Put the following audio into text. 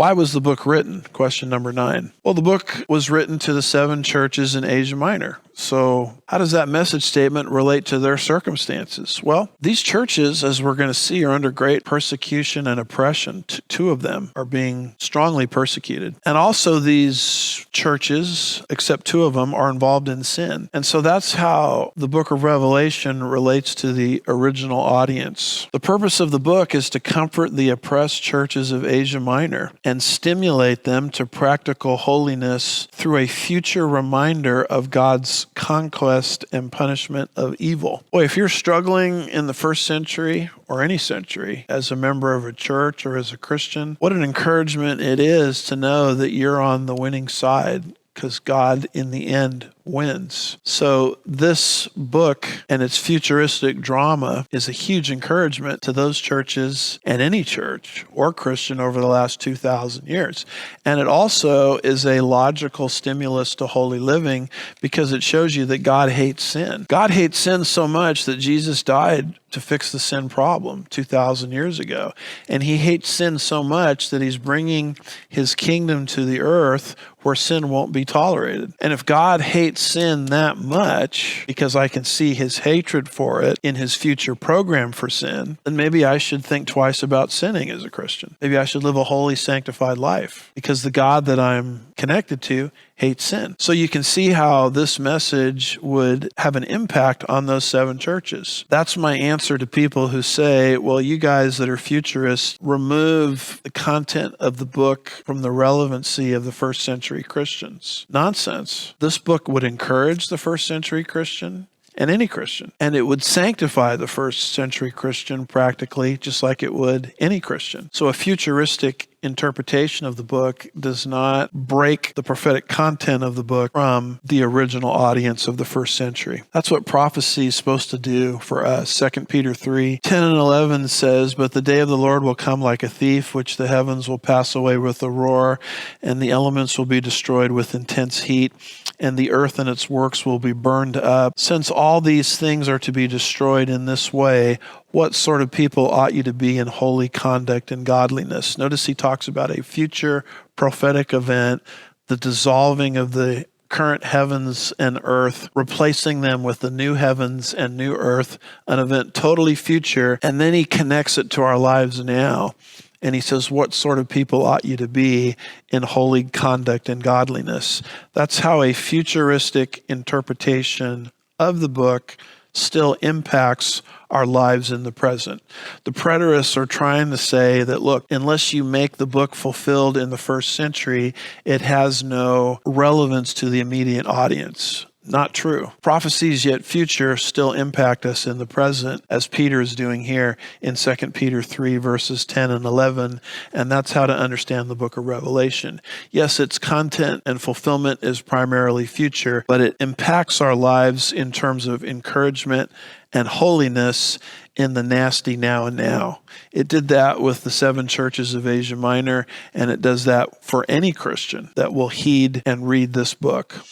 Why was the book written? Question number 9. Well, the book was written to the 7 churches in Asia Minor. So how does that message statement relate to their circumstances? Well, these churches, as we're going to see, are under great persecution and oppression. 2 of them are being strongly persecuted. And also these churches, except 2 of them, are involved in sin. And so that's how the book of Revelation relates to the original audience. The purpose of the book is to comfort the oppressed churches of Asia Minor and stimulate them to practical holiness through a future reminder of God's conquest and punishment of evil. Boy, if you're struggling in the first century or any century as a member of a church or as a Christian, what an encouragement it is to know that you're on the winning side, because God in the end wins. So this book and its futuristic drama is a huge encouragement to those churches and any church or Christian over the last 2,000 years. And it also is a logical stimulus to holy living because it shows you that God hates sin. God hates sin so much that Jesus died to fix the sin problem 2,000 years ago. And he hates sin so much that he's bringing his kingdom to the earth where sin won't be tolerated. And if God hates sin that much, because I can see his hatred for it in his future program for sin, then maybe I should think twice about sinning as a Christian. Maybe I should live a holy, sanctified life because the God that I'm connected to hates sin. So you can see how this message would have an impact on those 7 churches. That's my answer to people who say, well, you guys that are futurists, remove the content of the book from the relevancy of the first century Christians. Nonsense. This book would encourage the first century Christian and any Christian. And it would sanctify the first century Christian practically, just like it would any Christian. So a futuristic interpretation of the book does not break the prophetic content of the book from the original audience of the first century. That's what prophecy is supposed to do for us. 2 Peter 3:10 and 11 says, "But the day of the Lord will come like a thief, which the heavens will pass away with a roar, and the elements will be destroyed with intense heat, and the earth and its works will be burned up. Since all these things are to be destroyed in this way, what sort of people ought you to be in holy conduct and godliness?" Notice he talks about a future prophetic event, the dissolving of the current heavens and earth, replacing them with the new heavens and new earth, an event totally future. And then he connects it to our lives now. And he says, what sort of people ought you to be in holy conduct and godliness? That's how a futuristic interpretation of the book still impacts our lives in the present. The preterists are trying to say that, look, unless you make the book fulfilled in the first century, it has no relevance to the immediate audience. Not true. Prophecies yet future still impact us in the present, as Peter is doing here in 2 Peter 3, verses 10 and 11, and that's how to understand the book of Revelation. Yes, its content and fulfillment is primarily future, but it impacts our lives in terms of encouragement and holiness in the nasty now and now. It did that with the 7 churches of Asia Minor, and it does that for any Christian that will heed and read this book.